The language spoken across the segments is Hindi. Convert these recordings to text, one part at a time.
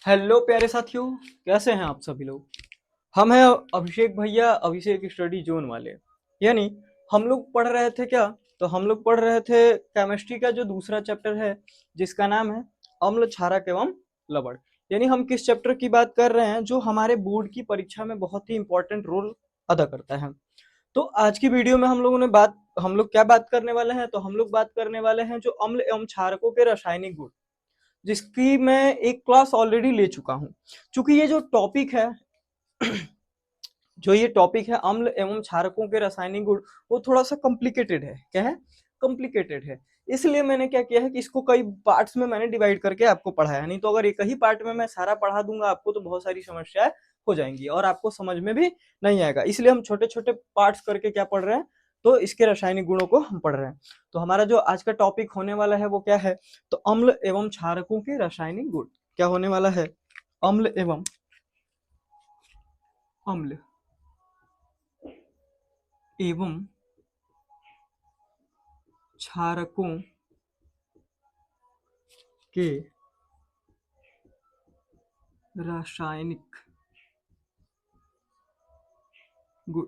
हेलो प्यारे साथियों, कैसे हैं आप सभी लोग। हम हैं अभिषेक भैया, अभिषेक स्टडी जोन वाले। यानी हम लोग पढ़ रहे थे क्या, तो हम लोग पढ़ रहे थे केमिस्ट्री का जो दूसरा चैप्टर है, जिसका नाम है अम्ल क्षारक एवं लवण। यानी हम किस चैप्टर की बात कर रहे हैं जो हमारे बोर्ड की परीक्षा में बहुत ही इंपॉर्टेंट रोल अदा करता है। तो आज की वीडियो में हम लोग क्या बात करने वाले हैं, तो हम लोग बात करने वाले हैं जो अम्ल एवं क्षारकों के रासायनिक गुण, जिसकी मैं एक क्लास ऑलरेडी ले चुका हूं। चूंकि ये जो टॉपिक है जो ये टॉपिक है अम्ल एवं क्षारकों के रासायनिक गुण, वो थोड़ा सा कॉम्प्लिकेटेड है। क्या है? कॉम्प्लिकेटेड है। इसलिए मैंने क्या किया है कि इसको कई पार्ट्स में मैंने डिवाइड करके आपको पढ़ाया। नहीं तो अगर एक ही पार्ट में मैं सारा पढ़ा दूंगा आपको, तो बहुत सारी समस्याएं हो जाएंगी और आपको समझ में भी नहीं आएगा। इसलिए हम छोटे छोटे पार्ट्स करके क्या पढ़ रहे हैं, तो इसके रासायनिक गुणों को हम पढ़ रहे हैं। तो हमारा जो आज का टॉपिक होने वाला है वो क्या है, तो अम्ल एवं क्षारकों के रासायनिक गुण। क्या होने वाला है? अम्ल एवं अम्ल एवं क्षारकों के रासायनिक गुण।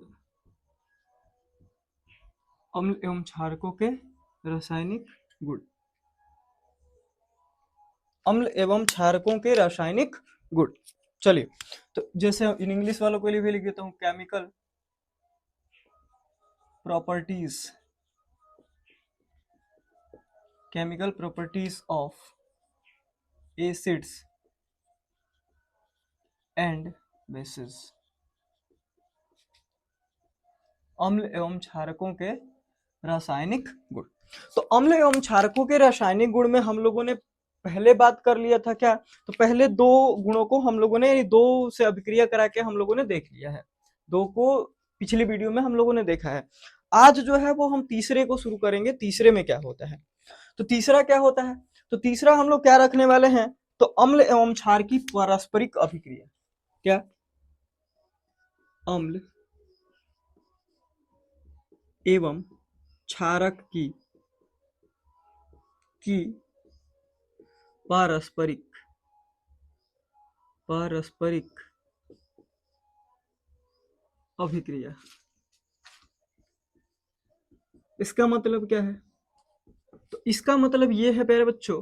अम्ल एवं क्षारकों के रासायनिक गुण। अम्ल एवं क्षारकों के रासायनिक गुण। चलिए, तो जैसे इन इंग्लिश वालों के लिए भी लिख देता हूं, chemical properties. Chemical properties of acids and bases. अम्ल एवं क्षारकों के रासायनिक गुण। तो अम्ल एवं क्षारकों के रासायनिक गुण में हम लोगों ने पहले बात कर लिया था क्या, तो पहले दो गुणों को हम लोगों ने दो से अभिक्रिया करा के हम लोगों ने देख लिया है। दो को पिछली वीडियो में हम लोगों ने देखा है। आज जो है वो हम तीसरे को शुरू करेंगे। तीसरे में क्या होता है, तो तीसरा क्या होता है, तो तीसरा हम लोग क्या रखने वाले हैं, तो अम्ल एवं क्षार की पारस्परिक अभिक्रिया। क्या? अम्ल एवं क्षारक की पारस्परिक पारस्परिक अभिक्रिया। इसका मतलब क्या है, तो इसका मतलब ये है प्यारे बच्चों,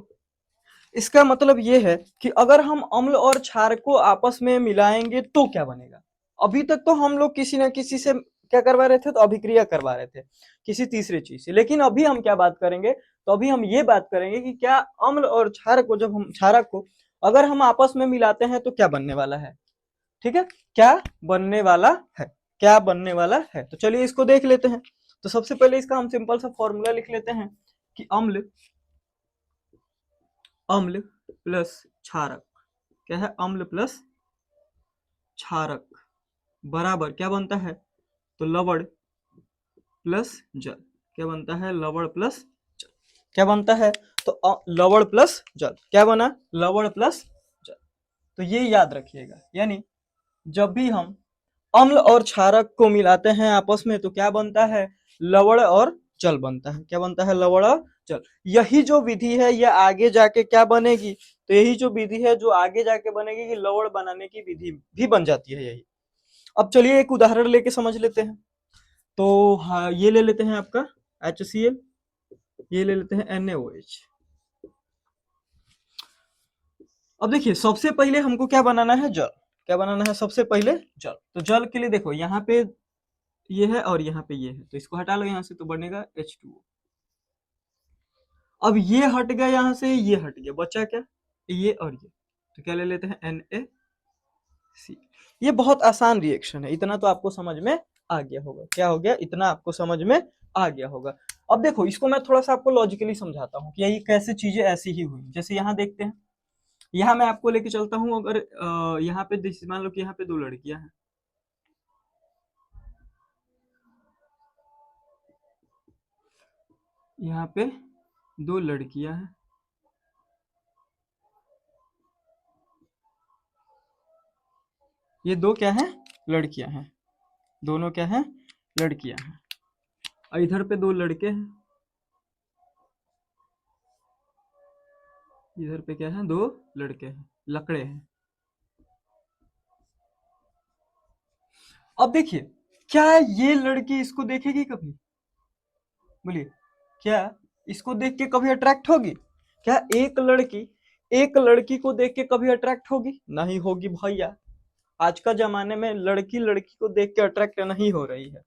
इसका मतलब ये है कि अगर हम अम्ल और क्षार को आपस में मिलाएंगे तो क्या बनेगा। अभी तक तो हम लोग किसी ना किसी से क्या करवा रहे थे, तो अभिक्रिया करवा रहे थे किसी तीसरे चीज से। लेकिन अभी हम क्या बात करेंगे, तो अभी हम ये बात करेंगे कि क्या अम्ल और क्षार को, जब हम क्षारक को अगर हम आपस में मिलाते हैं तो क्या बनने वाला है। ठीक है, क्या बनने वाला है, क्या बनने वाला है। तो चलिए इसको देख लेते हैं। तो सबसे पहले इसका हम सिंपल सा फॉर्मूला लिख लेते हैं कि अम्ल अम्ल प्लस क्षारक। क्या है? अम्ल प्लस क्षारक बराबर क्या बनता है, तो लवण प्लस जल। क्या बनता है? लवण प्लस जल। क्या बनता है, तो लवण प्लस जल। क्या बना? लवण प्लस जल। तो ये याद रखिएगा। यानी जब भी हम अम्ल और क्षारक को मिलाते हैं आपस में, तो क्या बनता है? लवण और जल बनता है। क्या बनता है? लवण और जल। यही जो विधि है यह आगे जाके क्या बनेगी, तो यही जो विधि है जो आगे जाके बनेगी कि लवण बनाने की विधि भी बन जाती है यही। अब चलिए एक उदाहरण लेके समझ लेते हैं। तो हाँ, ये ले लेते हैं आपका HCl, ये ले लेते हैं NaOH। अब देखिए सबसे पहले हमको क्या बनाना है, जल। क्या बनाना है सबसे पहले? जल। तो जल के लिए देखो यहाँ पे ये है और यहाँ पे ये है, तो इसको हटा लो यहाँ से, तो बनेगा H2O। अब ये हट गया यहाँ से, ये हट गया, बचा क्या? ये और ये। तो क्या ले लेते हैं? NaC। ये बहुत आसान रिएक्शन है, इतना तो आपको समझ में आ गया होगा। क्या हो गया? इतना आपको समझ में आ गया होगा। अब देखो इसको मैं थोड़ा सा आपको लॉजिकली समझाता हूँ कि ये कैसे चीजें ऐसी ही हुई। जैसे यहाँ देखते हैं, यहाँ मैं आपको लेके चलता हूँ। अगर यहाँ पे मान लो कि यहाँ पे दो लड़कियां हैं, यहाँ पे दो लड़कियां हैं, ये दो क्या हैं? लड़कियां हैं। दोनों क्या हैं? लड़कियां हैं। और इधर पे दो लड़के हैं, इधर पे क्या है? दो लड़के हैं, लकड़े हैं। अब देखिए, क्या ये लड़की इसको देखेगी कभी? बोलिए, क्या इसको देख के कभी अट्रैक्ट होगी? क्या एक लड़की को देख के कभी अट्रैक्ट होगी? नहीं होगी भैया। आज का जमाने में लड़की लड़की को देख के अट्रैक्ट नहीं हो रही है।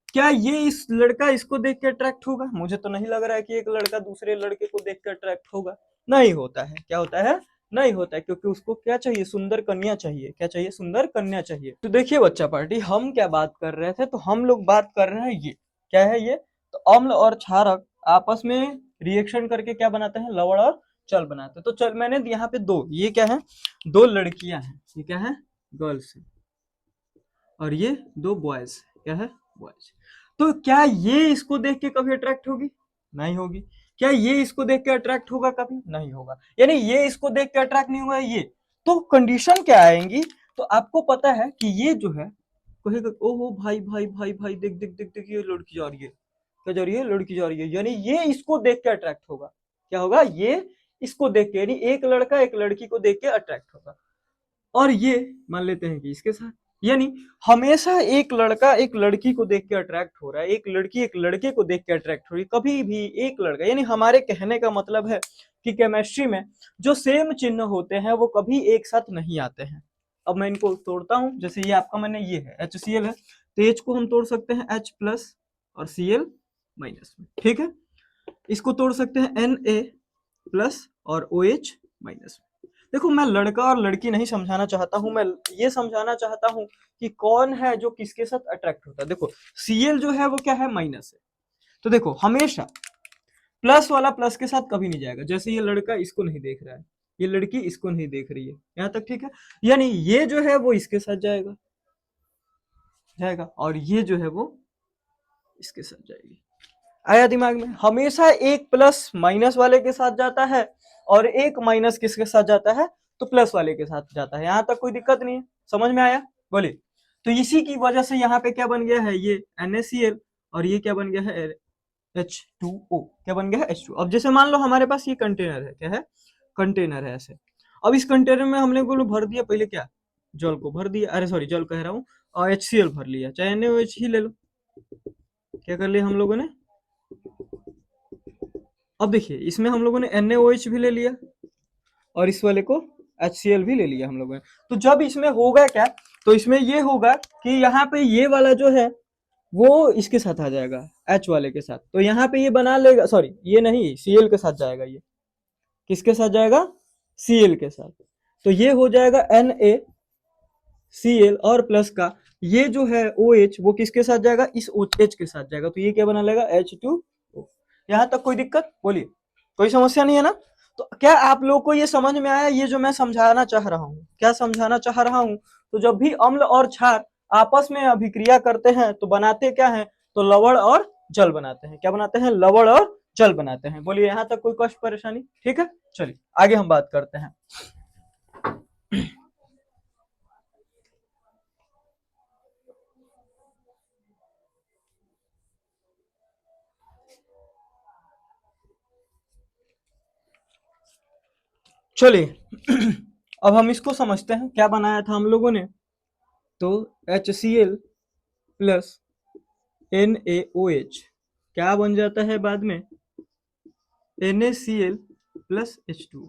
क्या ये इस लड़का इसको देख के अट्रैक्ट होगा? मुझे तो नहीं लग रहा है कि एक लड़का दूसरे लड़के को देख के अट्रैक्ट होगा। नहीं होता है। क्या होता है? नहीं होता है, क्योंकि उसको क्या चाहिए? सुंदर कन्या चाहिए। क्या चाहिए? सुंदर कन्या चाहिए। तो देखिए बच्चा पार्टी, हम क्या बात कर रहे थे? तो हम लोग बात कर रहे हैं ये क्या है ये? तो अम्ल और क्षारक आपस में रिएक्शन करके क्या बनाते हैं? लवण और जल बनाते हैं। तो चल, मैंने यहाँ पे दो, ये क्या है? दो लड़कियां हैं। ये क्या है? गर्ल्स है। और ये दो बॉयज। क्या है? बॉयज। तो क्या ये इसको देख के कभी अट्रैक्ट होगी? नहीं होगी। क्या ये इसको देख के अट्रैक्ट होगा? कभी नहीं होगा। यानी ये इसको देख के अट्रैक्ट नहीं होगा ये। तो कंडीशन क्या आएंगी? तो आपको पता है कि ये जो है, कहेगा ओहो भाई भाई भाई भाई, देख देख देख देख, ये लड़की जा रही है। क्या जा रही है? लड़की जा रही है। यानी ये इसको देख के अट्रैक्ट होगा। क्या होगा? ये इसको देख के, यानी एक लड़का एक लड़की को देख के अट्रैक्ट होगा। और ये मान लेते हैं कि इसके साथ, यानी हमेशा एक लड़का एक लड़की को देख के अट्रैक्ट हो रहा है, एक लड़की एक लड़के को देख के अट्रैक्ट हो रही है। कभी भी एक लड़का, यानी हमारे कहने का मतलब है कि केमिस्ट्री में जो सेम चिन्ह होते हैं वो कभी एक साथ नहीं आते हैं। अब मैं इनको तोड़ता हूं। जैसे ये आपका, मैंने ये है HCl है, तो H को हम तोड़ सकते हैं H प्लस और Cl माइनस में। ठीक है। इसको तोड़ सकते हैं Na प्लस और OH माइनस में। देखो, मैं लड़का और लड़की नहीं समझाना चाहता हूं, मैं ये समझाना चाहता हूं कि कौन है जो किसके साथ अट्रैक्ट होता है। देखो, Cl जो है वो क्या है? माइनस है। तो देखो, हमेशा प्लस वाला प्लस के साथ कभी नहीं जाएगा। जैसे ये लड़का इसको नहीं देख रहा है, ये लड़की इसको नहीं देख रही है, यहां तक ठीक है। यानी ये जो है वो इसके साथ जाएगा जाएगा और ये जो है वो इसके साथ जाएगी। आया दिमाग में? हमेशा एक प्लस माइनस वाले के साथ जाता है और एक माइनस किसके साथ जाता है? तो प्लस वाले के साथ जाता है। यहां तक कोई दिक्कत नहीं है। समझ में आया? बोलिए। तो इसी की वजह से यहाँ पे क्या बन गया है? ये NaCl और ये क्या बन गया है? H2O। क्या बन गया है? H2। अब जैसे मान लो हमारे पास ये कंटेनर है। क्या है? कंटेनर है ऐसे। अब इस कंटेनर में हमने को भर दिया पहले क्या? जल को भर दिया, अरे सॉरी, जल कह रहा हूँ, और HCl भर लिया, चाहे NaOH ही ले लो। क्या कर लिया हम लोगों ने? अब देखिए, इसमें हम लोगों ने NaOH भी ले लिया और इस वाले को HCl भी ले लिया हम लोगों ने। तो जब इसमें होगा क्या? तो इसमें ये होगा कि यहाँ पे ये वाला जो है वो इसके साथ आ जाएगा, H वाले के साथ। तो यहाँ पे ये बना लेगा, सॉरी ये नहीं, Cl के साथ जाएगा। ये किसके साथ जाएगा? Cl के साथ। तो ये हो जाएगा NaCl और प्लस का ये जो है OH, वो किसके साथ जाएगा? इस OH के साथ जाएगा। तो ये क्या बना लेगा? H2O। यहाँ तक कोई दिक्कत? बोलिए, कोई समस्या नहीं है ना? तो क्या आप लोग को ये समझ में आया, ये जो मैं समझाना चाह रहा हूँ? क्या समझाना चाह रहा हूँ? तो जब भी अम्ल और क्षार आपस में अभिक्रिया करते हैं तो बनाते क्या है? तो लवण और जल बनाते हैं। क्या बनाते हैं? लवण और जल बनाते हैं। बोलिए, यहाँ तक कोई कष्ट परेशानी? ठीक है, चलिए आगे हम बात करते हैं। चलिए अब हम इसको समझते हैं, क्या बनाया था हम लोगों ने? तो HCl प्लस NaOH क्या बन जाता है बाद में? NaCl plus H2।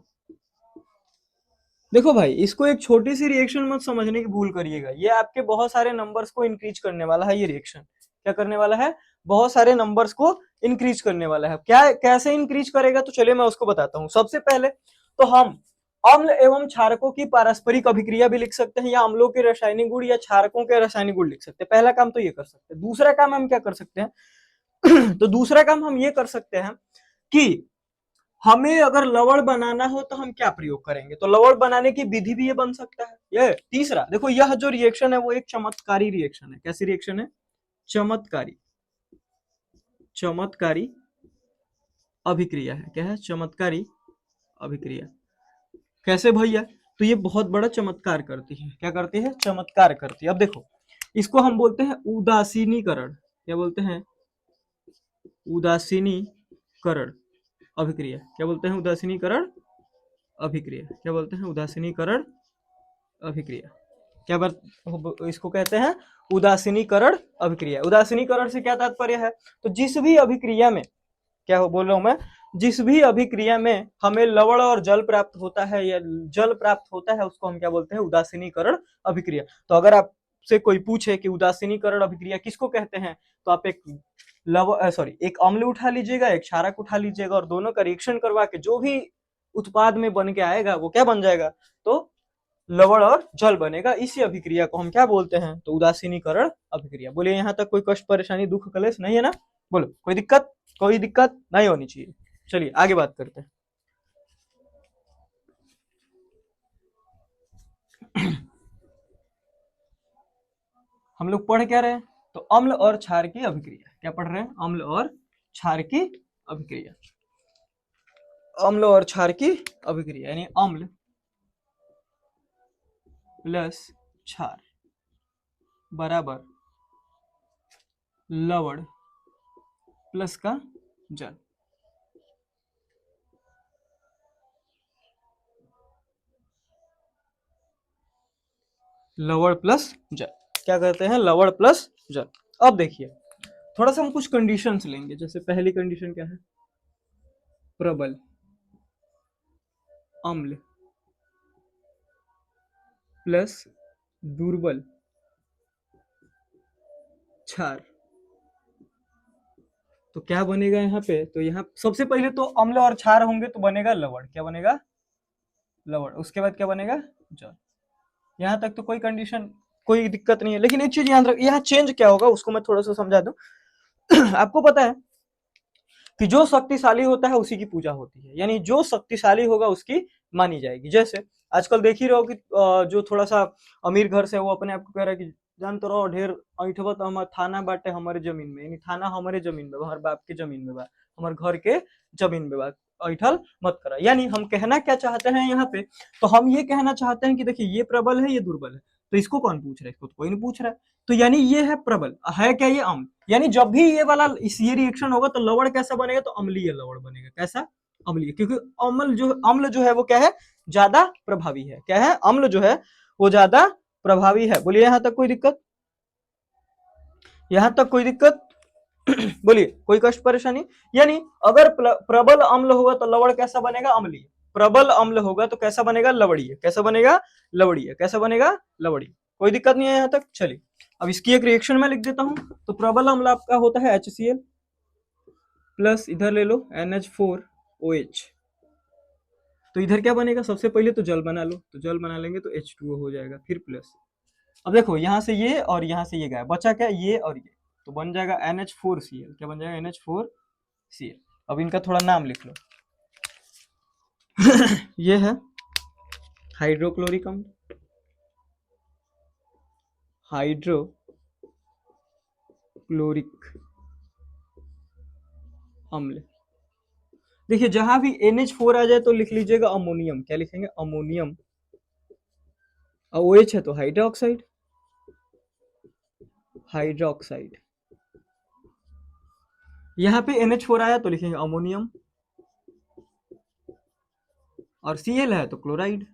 देखो भाई, इसको एक छोटी सी रिएक्शन मत समझने की भूल करिएगा। ये आपके बहुत सारे नंबर्स को इंक्रीज करने वाला है। ये रिएक्शन क्या करने वाला है? बहुत सारे नंबर्स को इंक्रीज करने वाला है। क्या कैसे इंक्रीज करेगा? तो चलिए मैं उसको बताता हूँ। सबसे पहले तो हम अम्ल एवं क्षारकों की पारस्परिक अभिक्रिया भी लिख सकते हैं, या अम्लों के रासायनिक गुण या क्षारकों के रासायनिक गुण लिख सकते हैं। पहला काम तो ये कर सकते हैं। दूसरा काम हम क्या कर सकते हैं? तो दूसरा काम हम ये कर सकते हैं कि हमें अगर लवण बनाना हो तो हम क्या प्रयोग करेंगे? तो लवण बनाने की विधि भी ये बन सकता है। ये तीसरा, देखो यह जो रिएक्शन है वो एक चमत्कारी रिएक्शन है। कैसी रिएक्शन है? चमत्कारी। चमत्कारी अभिक्रिया है। क्या है? चमत्कारी अभिक्रिया। कैसे भैया? तो ये बहुत बड़ा चमत्कार करती है। क्या करती है? चमत्कार करती है। अब देखो, इसको हम बोलते हैं उदासीनीकरण। क्या बोलते हैं? उदासीनीकरण अभिक्रिया। क्या बोलते हैं? उदासीनीकरण अभिक्रिया। क्या बोलते हैं? उदासीनीकरण अभिक्रिया। क्या इसको कहते हैं उदासीनीकरण अभिक्रिया। उदासीनीकरण से क्या तात्पर्य है, तो जिस भी अभिक्रिया में, क्या हो बोल रहा हूं मैं, जिस भी अभिक्रिया में हमें लवण और जल प्राप्त होता है या जल प्राप्त होता है उसको हम क्या बोलते हैं, उदासीनीकरण अभिक्रिया। तो अगर आपसे कोई पूछे कि उदासीनीकरण अभिक्रिया किसको कहते हैं, तो आप एक अम्ल उठा लीजिएगा, एक क्षारक उठा लीजिएगा और दोनों का रिएक्शन करवा के जो भी उत्पाद में बन के आएगा वो क्या बन जाएगा, तो लवण और जल बनेगा। इसी अभिक्रिया को हम क्या बोलते हैं, तो उदासीनीकरण अभिक्रिया। बोलिए यहाँ तक कोई कष्ट परेशानी दुख कलेश नहीं है ना, बोलो कोई दिक्कत, कोई दिक्कत नहीं होनी चाहिए। चलिए आगे बात करते हैं। हम लोग पढ़ क्या रहे हैं, तो अम्ल और क्षार की अभिक्रिया। क्या पढ़ रहे हैं, अम्ल और क्षार की अभिक्रिया। अम्ल और क्षार की अभिक्रिया यानी अम्ल प्लस क्षार बराबर लवण प्लस का जल। लवण प्लस जल क्या करते हैं, लवण प्लस जल। अब देखिए थोड़ा सा हम कुछ कंडीशंस लेंगे। जैसे पहली कंडीशन क्या है, प्रबल अम्ल प्लस दुर्बल क्षार, तो क्या बनेगा यहाँ पे, तो यहाँ सबसे पहले तो अम्ल और क्षार होंगे तो बनेगा लवण। क्या बनेगा, लवण। उसके बाद क्या बनेगा, जल। यहाँ तक तो कोई कंडीशन, कोई दिक्कत नहीं है। लेकिन एक चीज याद रख, यहाँ चेंज क्या होगा उसको मैं थोड़ा सा समझा दूं। आपको पता है कि जो शक्तिशाली होता है उसी की पूजा होती है, यानी जो शक्तिशाली होगा उसकी मानी जाएगी। जैसे आजकल देख ही रहो कि जो थोड़ा सा अमीर घर से, वो अपने आप को कह रहा है कि जानते रहो ढेर ऐठबा तो हमारा थाना बाटे हमारे जमीन में, यानी थाना हमारे जमीन में बा, हमारे बाप के जमीन में बा, हमारे घर के जमीन में बा, ऐठल मत करा। यानी हम कहना क्या चाहते हैं यहाँ पे, तो हम ये कहना चाहते हैं कि देखिए ये प्रबल है ये दुर्बल है, तो इसको कौन पूछ रहा है, इसको तो कोई नहीं पूछ रहा है। तो यानी ये है प्रबल, है क्या ये अम्ल, यानी जब भी ये वाला ये रिएक्शन होगा तो लवण कैसा बनेगा, तो अम्लीय लवण बनेगा। कैसा, अम्लीय, क्योंकि अम्ल जो है वो क्या है, ज्यादा प्रभावी है। क्या है, अम्ल जो है वो ज्यादा प्रभावी है। बोलिए यहाँ तक कोई दिक्कत, यहाँ तक कोई दिक्कत बोलिए कोई कष्ट परेशानी। यानी अगर प्रबल अम्ल होगा तो लवण कैसा बनेगा, अम्लीय। प्रबल अम्ल होगा तो कैसा बनेगा, लवणीय। कैसा बनेगा, लवणीय। कैसा बनेगा, लवणीय। कोई दिक्कत नहीं है यहाँ तक। चलिए अब इसकी एक रिएक्शन में लिख देता हूं। तो प्रबल अम्ल आपका होता है HCl प्लस इधर ले लो NH4OH। तो इधर क्या बनेगा, सबसे पहले तो जल बना लो, तो जल बना लेंगे तो H2O हो जाएगा, फिर प्लस। अब देखो यहां से ये और यहां से ये गया, बचा क्या, ये और ये, तो बन जाएगा NH4Cl। क्या बन जाएगा, NH4Cl। अब इनका थोड़ा नाम लिख लो ये है हाइड्रोक्लोरिक अम्ल, हाइड्रोक्लोरिक अम्ल। देखिए जहां भी NH4 आ जाए तो लिख लीजिएगा अमोनियम। क्या लिखेंगे, अमोनियम। और OH है तो हाइड्रोक्साइड, हाइड्रोक्साइड। यहाँ पे NH4 आया तो लिखेंगे अमोनियम, और Cl है तो क्लोराइड,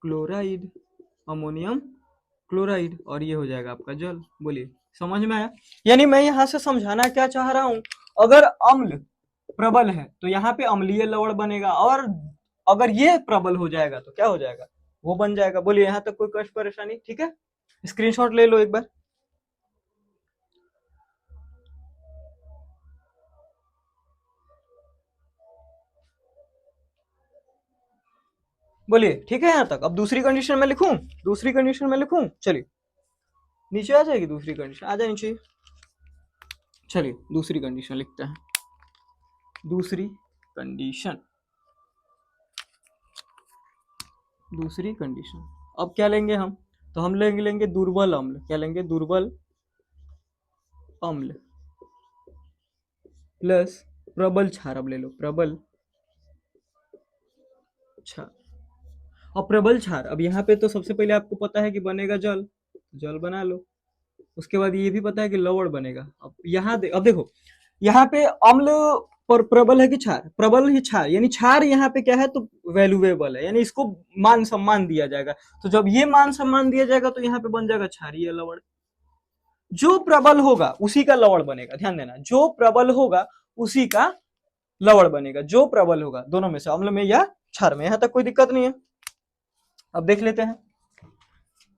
क्लोराइड, अमोनियम क्लोराइड, और ये हो जाएगा आपका जल। बोलिए समझ में आया। यानी मैं यहाँ से समझाना क्या चाह रहा हूं, अगर अम्ल प्रबल है तो यहाँ पे अम्लीय लवण बनेगा, और अगर ये प्रबल हो जाएगा तो क्या हो जाएगा, वो बन जाएगा। बोलिए यहाँ तक कोई कष्ट परेशानी, ठीक है। स्क्रीनशॉट ले लो एक बार। बोलिए ठीक है यहाँ तक। अब दूसरी कंडीशन में लिखूं, दूसरी कंडीशन में लिखूं, चलिए नीचे आ जाएगी दूसरी कंडीशन, आ जानी चाहिए। चलिए दूसरी कंडीशन लिखते हैं। दूसरी कंडीशन, दूसरी कंडीशन। अब क्या लेंगे हम, तो हम लेंगे दुर्बल अम्ल। क्या लेंगे, दुर्बल अम्ल प्लस प्रबल क्षार। अब ले लो प्रबल क्षार और प्रबल क्षार। अब यहाँ पे तो सबसे पहले आपको पता है कि बनेगा जल, जल बना लो। उसके बाद ये भी पता है कि लवण बनेगा। अब यहाँ अब देखो यहाँ पे अम्ल पर प्रबल है कि क्षार, प्रबल ही क्षार, यानी क्षार यहाँ पे क्या है तो वैल्यूएबल है, यानी इसको मान सम्मान दिया जाएगा। तो जब ये मान सम्मान दिया जाएगा तो यहाँ पे बन जाएगा क्षारीय लवण। जो प्रबल होगा उसी का लवण बनेगा, ध्यान देना, जो प्रबल होगा उसी का लवण बनेगा, जो प्रबल होगा दोनों में से, अम्ल में या क्षार में। यहां तक कोई दिक्कत नहीं है। अब देख लेते हैं,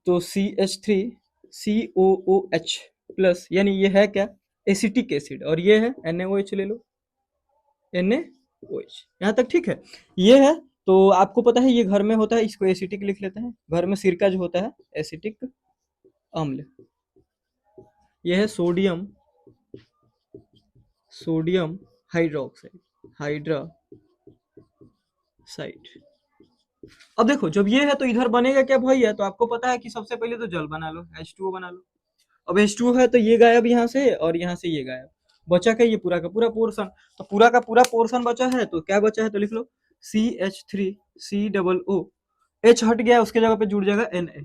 तो CH3COOH प्लस, यानी ये है क्या एसिटिक एसिड, और ये है NaOH, ले लो NaOH। यहां तक ठीक है, ये है। तो आपको पता है ये घर में होता है, इसको एसिटिक लिख लेते हैं, घर में सिरका जो होता है एसिटिक अम्ल। यह है सोडियम हाइड्रोक्साइड, हाइड्रोक्साइड। अब देखो जब ये है तो इधर बनेगा क्या भैया, तो आपको पता है कि सबसे पहले तो जल बना लो, H2O बना लो। अब H2O है तो ये गायब यहाँ से, और यहाँ से ये गायब, बचा क्या ये पूरा का पूरा पोर्शन। तो पूरा का पूरा पोर्शन बचा है, तो क्या बचा है तो लिख लो CH3COO, H हट गया, उसके जगह पे जुड़ जाएगा Na।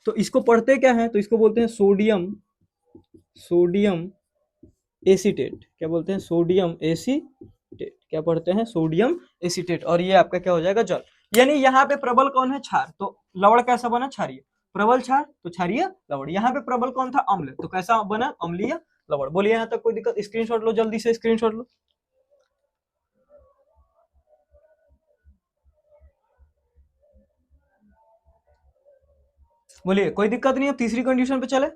तो इसको पढ़ते क्या है, तो इसको बोलते हैं सोडियम एसीटेट। क्या बोलते हैं, सोडियम एसीटेट। क्या पढ़ते हैं, सोडियम एसीटेट। और ये आपका क्या हो जाएगा, जल। यानी यहाँ पे प्रबल कौन है, क्षार, तो लवण कैसा बना, क्षारीय। प्रबल क्षार तो क्षारीय लवण। यहाँ पे प्रबल कौन था, अम्ल, तो कैसा बना, अम्लीय लवण। बोलिए यहाँ तक कोई दिक्कत, स्क्रीनशॉट लो, जल्दी से स्क्रीनशॉट लो। बोलिए कोई दिक्कत नहीं है, तीसरी कंडीशन पे चले।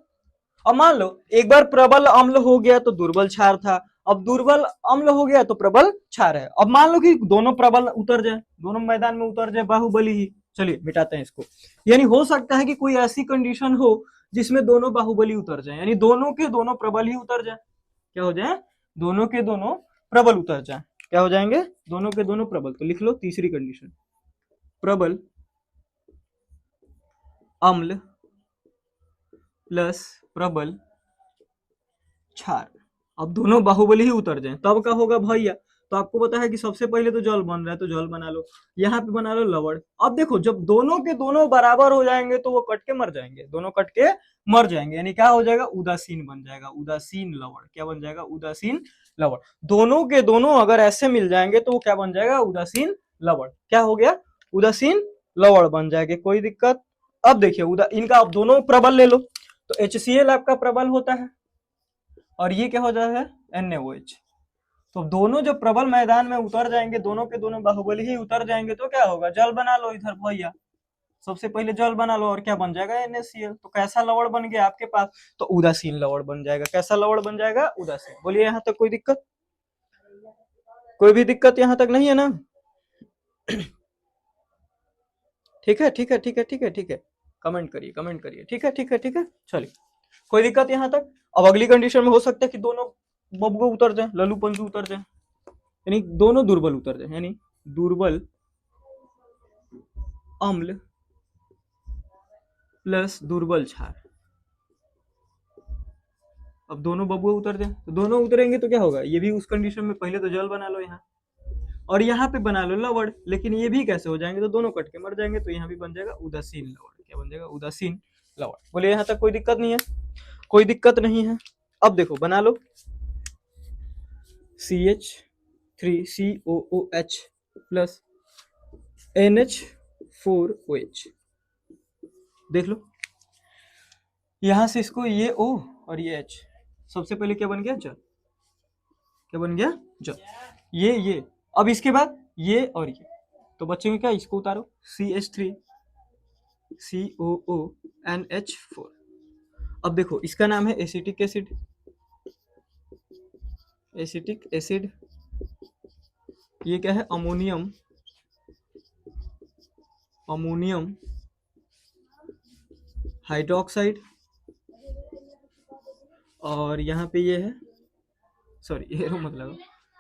अब मान लो एक बार प्रबल अम्ल हो गया तो दुर्बल क्षार था, अब दुर्बल अम्ल हो गया तो प्रबल क्षार है। अब मान लो कि दोनों प्रबल उतर जाए, दोनों मैदान में उतर जाए, बाहुबली ही। चलिए मिटाते हैं इसको। यानी हो सकता है कि कोई ऐसी कंडीशन हो जिसमें दोनों बाहुबली उतर जाए, यानी दोनों के दोनों प्रबल ही उतर जाए। क्या हो जाए, दोनों के दोनों प्रबल उतर जाए। क्या हो जाएंगे, दोनों के दोनों प्रबल। तो लिख लो तीसरी कंडीशन, प्रबल अम्ल प्लस प्रबल क्षार। अब दोनों बाहुबली ही उतर जाए तब का होगा भैया। तो आपको पता है कि सबसे पहले तो जल बन रहा है, तो जल बना लो, यहाँ पे बना लो लवण। अब देखो जब दोनों के दोनों बराबर हो जाएंगे तो वो कट के मर जाएंगे, दोनों कट के मर जाएंगे, यानी क्या हो जाएगा, उदासीन बन जाएगा, उदासीन लवण। क्या बन जाएगा, उदासीन लवण। दोनों के दोनों अगर ऐसे मिल जाएंगे तो वो क्या बन जाएगा, उदासीन लवण। क्या हो गया, उदासीन लवण बन जाएंगे, कोई दिक्कत। अब देखिए इनका अब दोनों प्रबल ले लो, तो HCl आपका प्रबल होता है, और ये क्या हो जाता है, NaOH। तो दोनों जब प्रबल मैदान में उतर जाएंगे, दोनों के दोनों बाहुबली ही उतर जाएंगे, तो क्या होगा, जल बना लो इधर भैया। सबसे पहले जल बना लो, और क्या बन जाएगा, NaCl। तो कैसा लवण बन गया आपके पास, तो उदासीन लवण बन जाएगा। कैसा लवण बन जाएगा, उदासीन। बोलिए यहाँ तक कोई दिक्कत, कोई भी दिक्कत यहाँ तक नहीं है ना। ठीक है ठीक है ठीक है ठीक है ठीक है, कमेंट करिए कमेंट करिए, ठीक है ठीक है ठीक है। चलिए कोई दिक्कत यहाँ तक। अब अगली कंडीशन में हो सकता है कि दोनों बबगो उतर जाए, लल्लू पंजू उतर जाए, यानी दोनों दुर्बल उतर जाए, यानी दुर्बल अम्ल प्लस दुर्बल क्षार। अब दोनों बबुआ उतर जाए, तो दोनों उतरेंगे तो क्या होगा, ये भी उस कंडीशन में पहले तो जल बना लो यहाँ, और यहाँ पे बना लो लवण। लेकिन ये भी कैसे हो जाएंगे, तो दोनों कट के मर जाएंगे, तो यहाँ भी बन जाएगा उदासीन लवण। क्या बन जाएगा, उदासीन लवण। बोलिए यहाँ तक कोई दिक्कत नहीं है, कोई दिक्कत नहीं है। अब देखो बना लो CH3COOH प्लस NH4OH। देख लो यहां से इसको, ये O और ये H, सबसे पहले क्या बन गया, जल। क्या बन गया, जल। ये अब इसके बाद ये और ये, तो बच्चों क्या, इसको उतारो, CH3COONH4। अब देखो इसका नाम है एसिटिक एसिड, एसिटिक एसिड। ये क्या है, अमोनियम हाइड्रोक्साइड। और यहाँ पे ये है, सॉरी ये मतलब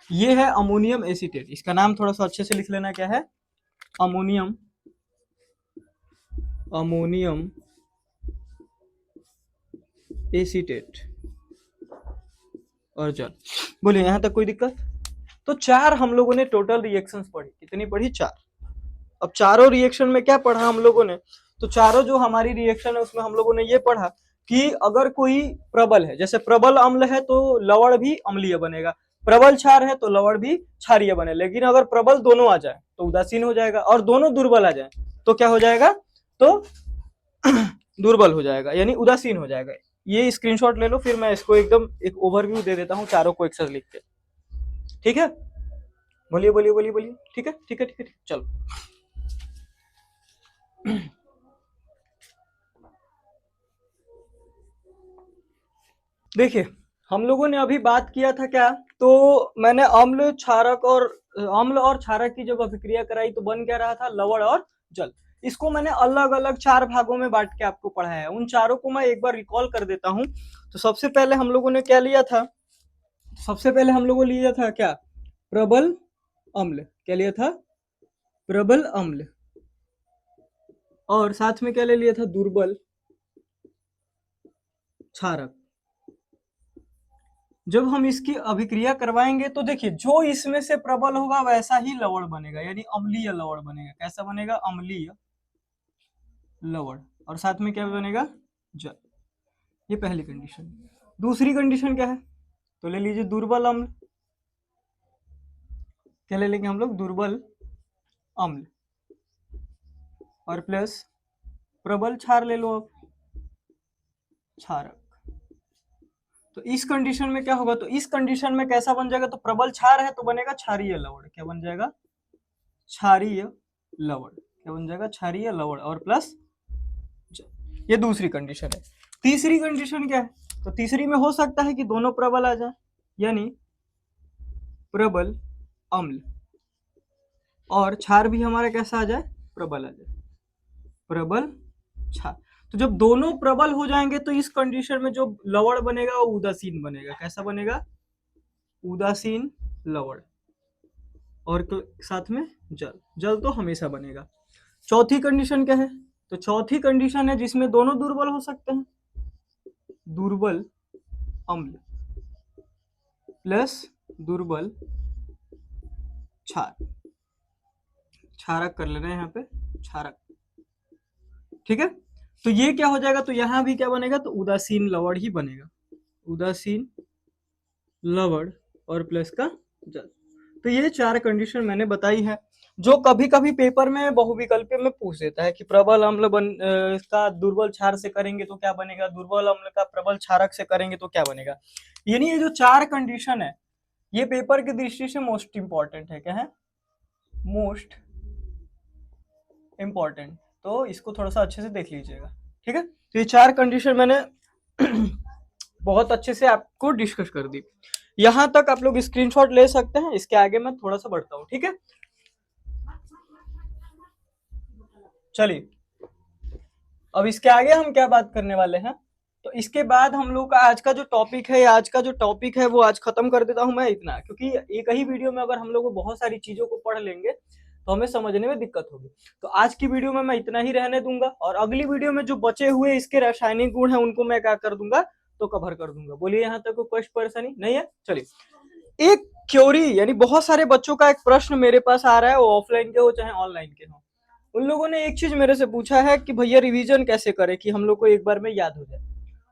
ये है अमोनियम एसीटेट। इसका नाम थोड़ा सा अच्छे से लिख लेना, क्या है, अमोनियम एसीटेट और जल। बोलिए यहाँ तक कोई दिक्कत। तो चार हम लोगों ने टोटल रिएक्शंस पढ़ी, कितनी पढ़ी, चार। अब चारों रिएक्शन में क्या पढ़ा हम लोगों ने, तो चारों जो हमारी रिएक्शन है उसमें हम लोगों ने ये पढ़ा कि अगर कोई प्रबल है, जैसे प्रबल अम्ल है तो लवण भी अम्लीय बनेगा, प्रबल क्षार है तो लवण भी क्षारीय बने, लेकिन अगर प्रबल दोनों आ जाए तो उदासीन हो जाएगा, और दोनों दुर्बल आ जाए तो क्या हो जाएगा, तो दुर्बल हो जाएगा यानी उदासीन हो जाएगा। ये स्क्रीनशॉट ले लो, फिर मैं इसको एकदम एक ओवरव्यू दे देता हूँ चारों को एक साथ लिख के। ठीक है, बोलिए बोलिए बोलिए बोलिए। ठीक है ठीक है ठीक है ठीक, चलो। देखिए हम लोगों ने अभी बात किया था क्या, तो मैंने अम्ल क्षारक और अम्ल और क्षारक की जब अभिक्रिया कराई तो बन क्या रहा था, लवण और जल। इसको मैंने अलग अलग 4 भागों में बांट के आपको पढ़ाया है, उन चारों को मैं एक बार रिकॉल कर देता हूं। तो सबसे पहले हम लोगों ने क्या लिया था, सबसे पहले हम लोगों ने लिया था क्या, प्रबल अम्ल। क्या लिया था, प्रबल अम्ल, और साथ में क्या ले लिया था, दुर्बल क्षारक। जब हम इसकी अभिक्रिया करवाएंगे तो देखिए जो इसमें से प्रबल होगा वैसा ही लवण बनेगा, यानी अम्लीय लवण बनेगा। कैसा बनेगा, अम्लीय लवण, और साथ में क्या बनेगा, जल। ये पहली कंडीशन। दूसरी कंडीशन क्या है, तो ले लीजिए दुर्बल अम्ल। क्या ले लेंगे हम लोग, दुर्बल अम्ल, और प्लस प्रबल क्षार ले लो आप, क्षारक। तो इस कंडीशन में क्या होगा, तो इस कंडीशन में कैसा बन जाएगा, तो प्रबल क्षार है तो बनेगा क्षारीय लवण। क्या बन जाएगा, क्षारीय लवण। क्या बन जाएगा, क्षारीय लवण, और प्लस, ये दूसरी कंडीशन है। तीसरी कंडीशन क्या है, तो तीसरी में हो सकता है कि दोनों प्रबल आ जाए, यानी प्रबल अम्ल, और क्षार भी हमारा कैसा आ जाए, प्रबल आ जाए, प्रबल क्षार। तो जब दोनों प्रबल हो जाएंगे तो इस कंडीशन में जो लवण बनेगा वो उदासीन बनेगा। कैसा बनेगा, उदासीन लवण, और साथ में जल। जल तो हमेशा बनेगा। चौथी कंडीशन क्या है, तो चौथी कंडीशन है जिसमें दोनों दुर्बल हो सकते हैं, दुर्बल अम्ल प्लस दुर्बल क्षार। क्षारक कर लेना है यहाँ पे, क्षारक। ठीक है, तो ये क्या हो जाएगा, तो यहां भी क्या बनेगा, तो उदासीन लवण ही बनेगा, उदासीन लवण और प्लस का जल। तो ये 4 कंडीशन मैंने बताई है, जो कभी कभी पेपर में बहुविकल्पीय में पूछ देता है कि प्रबल अम्ल का दुर्बल क्षार से करेंगे तो क्या बनेगा, दुर्बल अम्ल का प्रबल क्षारक से करेंगे तो क्या बनेगा। यानी ये जो 4 कंडीशन है ये पेपर की दृष्टि से मोस्ट इंपॉर्टेंट है। क्या है, मोस्ट इंपॉर्टेंट। तो इसको थोड़ा सा अच्छे से देख लीजिएगा। ठीक है, तो ये 4 कंडीशन मैंने बहुत अच्छे से आपको डिस्कस कर दी। यहां तक आप लोग स्क्रीनशॉट ले सकते हैं, इसके आगे मैं थोड़ा सा बढ़ता हूं। ठीक है, चलिए अब इसके आगे हम क्या बात करने वाले हैं, तो इसके बाद हम लोग का आज का जो टॉपिक है, आज का जो टॉपिक है वो आज खत्म कर देता हूं मैं इतना, क्योंकि एक ही वीडियो में अगर हम लोग बहुत सारी चीजों को पढ़ लेंगे तो हमें समझने में दिक्कत होगी। तो आज की वीडियो में मैं इतना ही रहने दूंगा, और अगली वीडियो में जो बचे हुए इसके रासायनिक गुण है उनको मैं क्या कर दूंगा, तो कवर कर दूंगा। बोलिए यहाँ तक कोई परेशानी नहीं है। चलिए, एक क्योरी यानी बहुत सारे बच्चों का एक प्रश्न मेरे पास आ रहा है, वो ऑफलाइन के हो चाहे ऑनलाइन के हो। उन लोगों ने एक चीज मेरे से पूछा है कि भैया रिवीजन कैसे करें कि हम लोग को एक बार में याद हो जाए।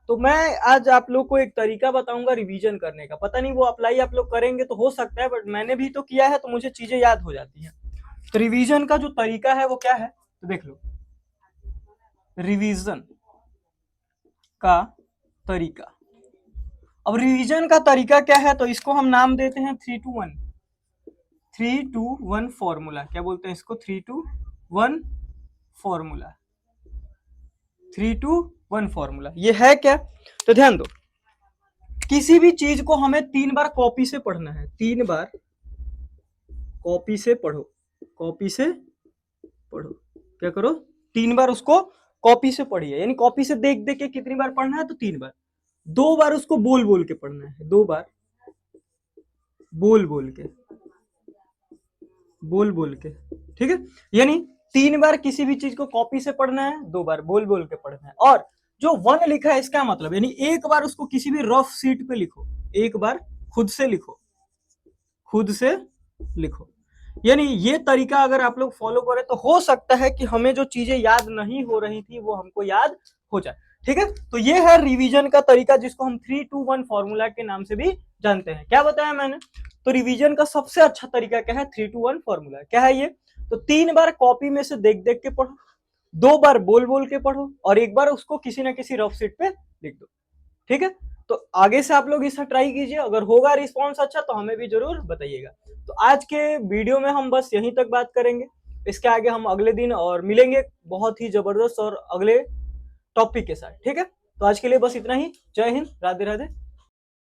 तो मैं आज आप लोग को एक तरीका बताऊंगा रिवीजन करने का। पता नहीं वो अप्लाई आप लोग करेंगे तो हो सकता है, बट मैंने भी तो किया है तो मुझे चीजें याद हो जाती हैं। तो रिवीजन का जो तरीका है वो क्या है, तो देख लो, रिवीजन का तरीका। अब रिवीजन का तरीका क्या है, तो इसको हम नाम देते हैं 3-2-1 फॉर्मूला। क्या बोलते हैं इसको, 3-2-1 फॉर्मूला। 3-2-1 फॉर्मूला ये है क्या, तो ध्यान दो, किसी भी चीज को हमें 3 बार कॉपी से पढ़ना है। 3 बार कॉपी से पढ़ो, कॉपी से पढ़ो। क्या करो, 3 बार उसको कॉपी से पढ़िए, यानी कॉपी से देख देख के कितनी बार पढ़ना है, तो 3 बार। 2 बार उसको बोल बोल के पढ़ना है, 2 बार बोल बोल के, बोल बोल के। ठीक है, यानी 3 बार किसी भी चीज को कॉपी से पढ़ना है, 2 बार बोल बोल के पढ़ना है। और जो 1 लिखा है इसका मतलब यानी एक बार उसको किसी भी रफ शीट पे लिखो, एक बार खुद से लिखो, खुद से लिखो। यानी ये तरीका अगर आप लोग फॉलो करें तो हो सकता है कि हमें जो चीजें याद नहीं हो रही थी वो हमको याद हो जाए। ठीक है, तो ये है रिवीजन का तरीका जिसको हम 3-2-1 फॉर्मूला के नाम से भी जानते हैं। क्या बताया मैंने? तो रिवीजन का सबसे अच्छा तरीका क्या है? 3-2-1 फॉर्मूला। क्या है ये? तो 3 बार कॉपी में से देख देख के पढ़ो, 2 बार बोल बोल के पढ़ो और 1 बार उसको किसी ना किसी रफ शीट पे लिख दो। ठीक है, तो आगे से आप लोग इसे ट्राई कीजिए। अगर होगा रिस्पॉन्स अच्छा तो हमें भी जरूर बताइएगा। तो आज के वीडियो में हम बस यहीं तक बात करेंगे। इसके आगे हम अगले दिन और मिलेंगे बहुत ही जबरदस्त और अगले टॉपिक के साथ। ठीक है, तो आज के लिए बस इतना ही। जय हिंद, राधे राधे।